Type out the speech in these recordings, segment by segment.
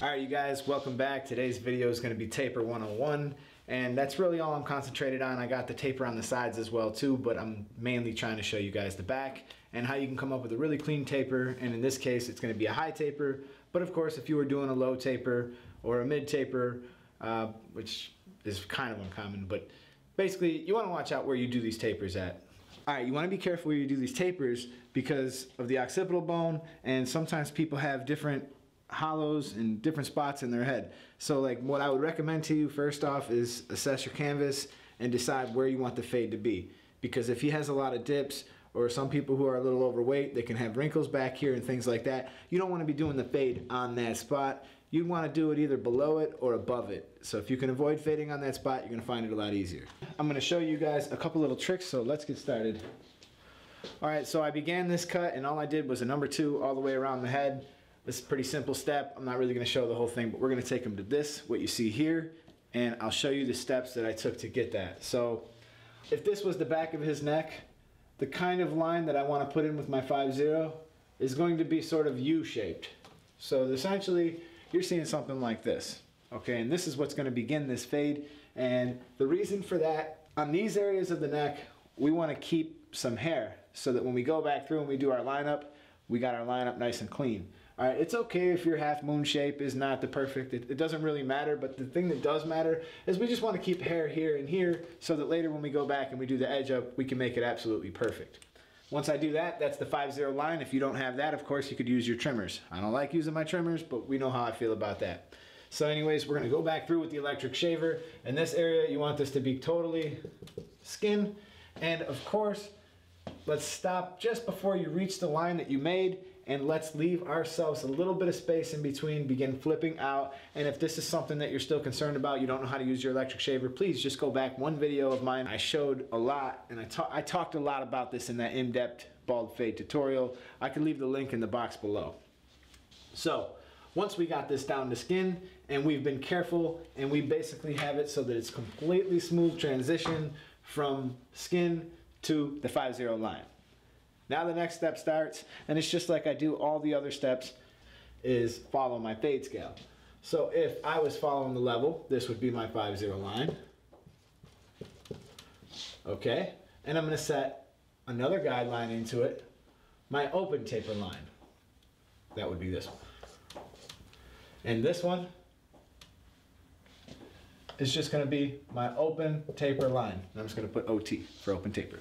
Alright you guys, welcome back. Today's video is going to be taper 101, and that's really all I'm concentrated on. I got the taper on the sides as well too, but I'm mainly trying to show you guys the back and how you can come up with a really clean taper. And in this case it's going to be a high taper, but of course if you were doing a low taper or a mid taper, which is kind of uncommon, but basically you want to watch out where you do these tapers at. Alright, you want to be careful where you do these tapers because of the occipital bone, and sometimes people have different hollows in different spots in their head. So like what I would recommend to you first off is assess your canvas and decide where you want the fade to be, because if he has a lot of dips, or some people who are a little overweight, they can have wrinkles back here and things like that. You don't want to be doing the fade on that spot. You'd want to do it either below it or above it. So if you can avoid fading on that spot, you're going to find it a lot easier. I'm going to show you guys a couple little tricks, so let's get started. Alright, so I began this cut and all I did was a number 2 all the way around the head. This is a pretty simple step. I'm not really going to show the whole thing, but we're going to take them to this, what you see here, and I'll show you the steps that I took to get that. So if this was the back of his neck, the kind of line that I want to put in with my 5-0 is going to be sort of U-shaped. So essentially you're seeing something like this. Okay, and this is what's going to begin this fade, and the reason for that, on these areas of the neck, we want to keep some hair so that when we go back through and we do our lineup, we got our lineup nice and clean. Alright, it's okay if your half moon shape is not the perfect, it doesn't really matter, but the thing that does matter is we just want to keep hair here and here so that later when we go back and we do the edge up, we can make it absolutely perfect. Once I do that, that's the 5-0 line. If you don't have that, of course, you could use your trimmers. I don't like using my trimmers, but we know how I feel about that. So anyways, we're going to go back through with the electric shaver. In this area, you want this to be totally skin. And of course, let's stop just before you reach the line that you made, and let's leave ourselves a little bit of space in between, begin flipping out. And if this is something that you're still concerned about, you don't know how to use your electric shaver, please just go back one video of mine. I showed a lot, and I talked a lot about this in that in-depth bald fade tutorial. I can leave the link in the box below. So once we got this down to skin, and we've been careful, and we basically have it so that it's completely smooth transition from skin to the 5-0 line. Now the next step starts, and it's just like I do all the other steps, is follow my fade scale. So if I was following the level, this would be my 5-0 line. Okay, and I'm going to set another guideline into it, my open taper line. That would be this one. And this one is just going to be my open taper line. And I'm just going to put OT for open taper.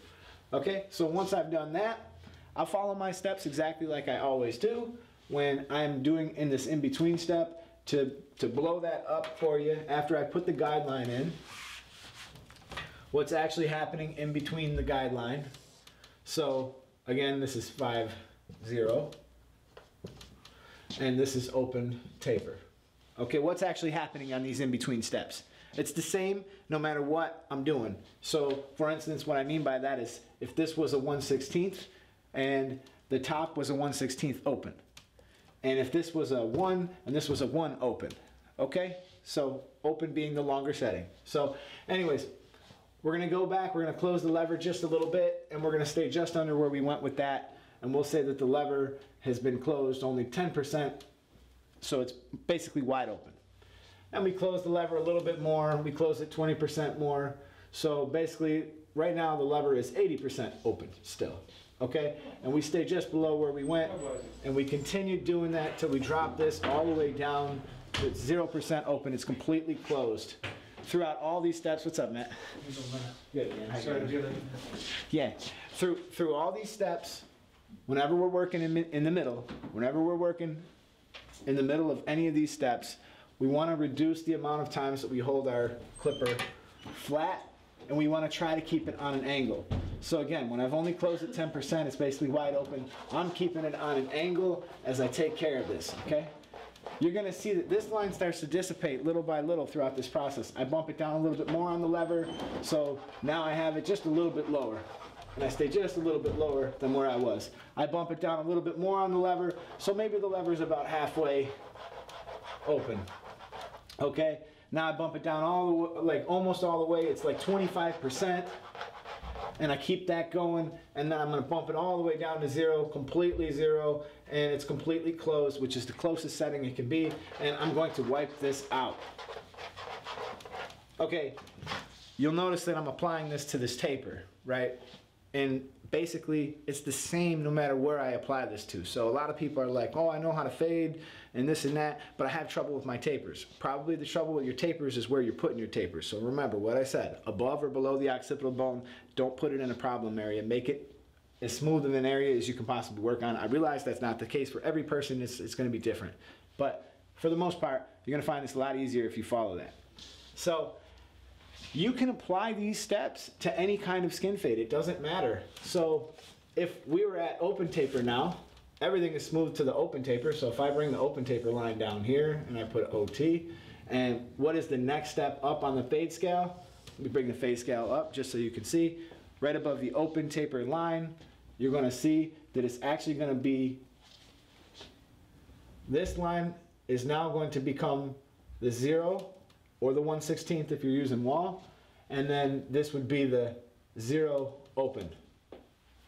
Okay, so once I've done that, I'll follow my steps exactly like I always do when I'm doing in this in-between step to blow that up for you after I put the guideline in. What's actually happening in between the guideline. So again, this is 5-0 and this is open taper. Okay, what's actually happening on these in-between steps? It's the same no matter what I'm doing. So for instance, what I mean by that is if this was a 1/16 and the top was a 1/16 open, and if this was a 1 and this was a 1 open, okay? So open being the longer setting. So anyways, we're gonna go back, we're gonna close the lever just a little bit, and we're gonna stay just under where we went with that, and we'll say that the lever has been closed only 10%, so it's basically wide open. And we close the lever a little bit more, we close it 20% more, so basically right now the lever is 80% open still. Okay, and we stay just below where we went, and we continue doing that till we drop this all the way down to 0% open. It's completely closed throughout all these steps. What's up, Matt? Good, man. Yeah, through all these steps, whenever we're working in the middle, whenever we're working in the middle of any of these steps, we want to reduce the amount of times that we hold our clipper flat, and we want to try to keep it on an angle. So again, when I've only closed at 10%, it's basically wide open. I'm keeping it on an angle as I take care of this, okay? You're gonna see that this line starts to dissipate little by little throughout this process. I bump it down a little bit more on the lever, so now I have it just a little bit lower. And I stay just a little bit lower than where I was. I bump it down a little bit more on the lever, so maybe the lever is about halfway open. Okay, now I bump it down all the way, like almost all the way. It's like 25%. and I keep that going, and then I'm gonna bump it all the way down to 0, completely 0, and it's completely closed, which is the closest setting it can be, and I'm going to wipe this out. Okay, you'll notice that I'm applying this to this taper, right? And basically, it's the same no matter where I apply this to. So a lot of people are like, oh, I know how to fade and this and that, but I have trouble with my tapers. Probably the trouble with your tapers is where you're putting your tapers. So remember what I said, above or below the occipital bone, don't put it in a problem area. Make it as smooth of an area as you can possibly work on. I realize that's not the case for every person. It's gonna be different. But for the most part, you're gonna find this a lot easier if you follow that. So you can apply these steps to any kind of skin fade. It doesn't matter. So if we were at open taper now, everything is smooth to the open taper. So if I bring the open taper line down here and I put OT, and what is the next step up on the fade scale? Let me bring the fade scale up just so you can see. Right above the open taper line, you're gonna see that it's actually gonna be, this line is now going to become the 0 or the 1/16 if you're using wall, and then this would be the 0 open,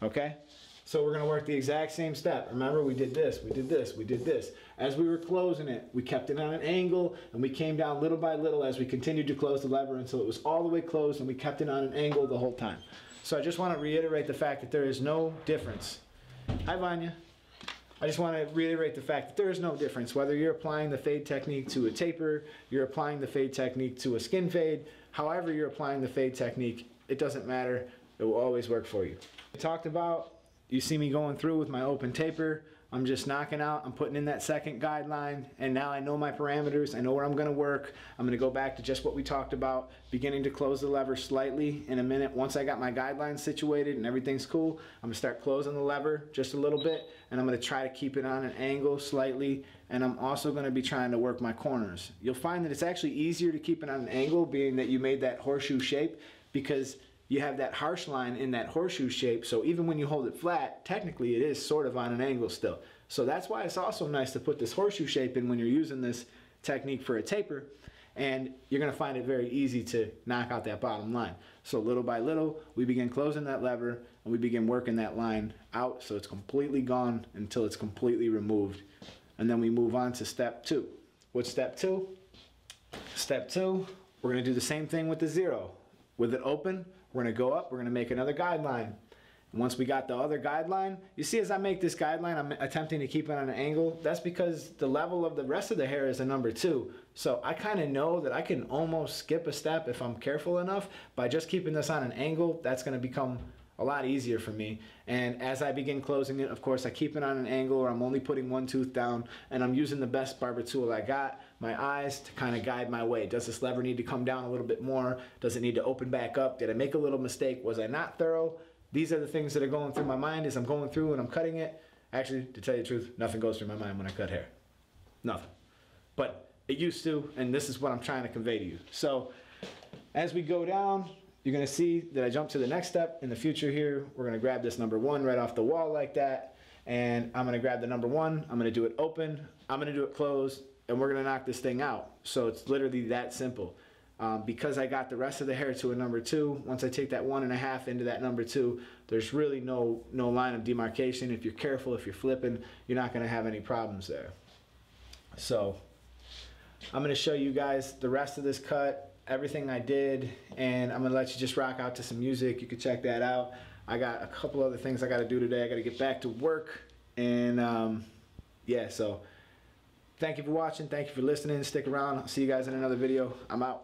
okay? So we're gonna work the exact same step. Remember, we did this, we did this, we did this. As we were closing it, we kept it on an angle, and we came down little by little as we continued to close the lever until it was all the way closed, and we kept it on an angle the whole time. So I just wanna reiterate the fact that there is no difference. Hi, Vanya. I just want to reiterate the fact that there is no difference whether you're applying the fade technique to a taper, you're applying the fade technique to a skin fade, however you're applying the fade technique, it doesn't matter, it will always work for you. I talked about, you see me going through with my open taper, I'm just knocking out, I'm putting in that second guideline, and now I know my parameters, I know where I'm gonna work. I'm gonna go back to just what we talked about, beginning to close the lever slightly in a minute. Once I got my guidelines situated and everything's cool, I'm gonna start closing the lever just a little bit, and I'm gonna try to keep it on an angle slightly, and I'm also gonna be trying to work my corners. You'll find that it's actually easier to keep it on an angle, being that you made that horseshoe shape, because you have that harsh line in that horseshoe shape, so even when you hold it flat, technically it is sort of on an angle still. So that's why it's also nice to put this horseshoe shape in when you're using this technique for a taper, and you're gonna find it very easy to knock out that bottom line. So little by little, we begin closing that lever, and we begin working that line out so it's completely gone until it's completely removed. And then we move on to step 2. What's step 2? Step 2, we're gonna do the same thing with the 0. With it open, we're gonna go up, we're gonna make another guideline. And once we got the other guideline, you see as I make this guideline, I'm attempting to keep it on an angle. That's because the level of the rest of the hair is a number 2. So I kind of know that I can almost skip a step if I'm careful enough. By just keeping this on an angle, that's gonna become a lot easier for me. And as I begin closing it, of course, I keep it on an angle, or I'm only putting one tooth down, and I'm using the best barber tool I got, my eyes, to kind of guide my way. Does this lever need to come down a little bit more? Does it need to open back up? Did I make a little mistake? Was I not thorough? These are the things that are going through my mind as I'm going through and I'm cutting it. Actually, to tell you the truth, nothing goes through my mind when I cut hair. Nothing. But it used to, and this is what I'm trying to convey to you. So as we go down, you're gonna see that I jump to the next step. In the future here, we're gonna grab this number 1 right off the wall like that, and I'm gonna grab the number 1, I'm gonna do it open, I'm gonna do it closed, and we're gonna knock this thing out. So it's literally that simple. Because I got the rest of the hair to a number 2, once I take that 1.5 into that number 2, there's really no line of demarcation. If you're careful, if you're flipping, you're not gonna have any problems there. So I'm gonna show you guys the rest of this cut, everything I did, and I'm gonna let you just rock out to some music. You can check that out. I got a couple other things I gotta do today. I gotta get back to work, and yeah, so thank you for watching, thank you for listening, stick around, I'll see you guys in another video. I'm out.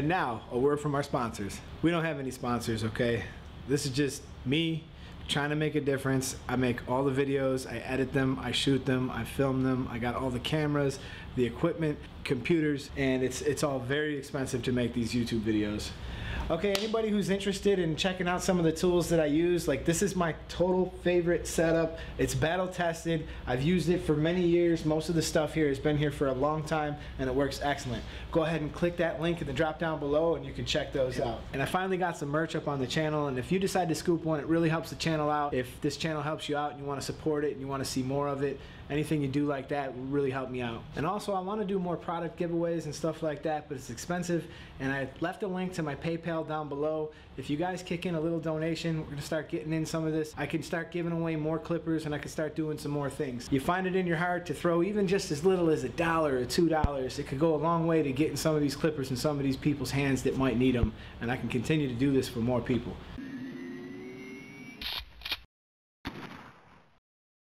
And now, a word from our sponsors. We don't have any sponsors, okay? This is just me trying to make a difference. I make all the videos, I edit them, I shoot them, I film them, I got all the cameras, the equipment, computers, and it's all very expensive to make these YouTube videos. Okay, anybody who's interested in checking out some of the tools that I use, like this is my total favorite setup. It's battle tested. I've used it for many years. Most of the stuff here has been here for a long time and it works excellent. Go ahead and click that link in the drop down below and you can check those out. And I finally got some merch up on the channel, and if you decide to scoop one, it really helps the channel out. If this channel helps you out and you want to support it and you want to see more of it, anything you do like that will really help me out. And also I want to do more product giveaways and stuff like that, but it's expensive, and I left a link to my PayPal down below. If you guys kick in a little donation, we're gonna start getting in some of this. I can start giving away more clippers and I can start doing some more things. You find it in your heart to throw even just as little as $1 or $2, it could go a long way to getting some of these clippers in some of these people's hands that might need them, and I can continue to do this for more people.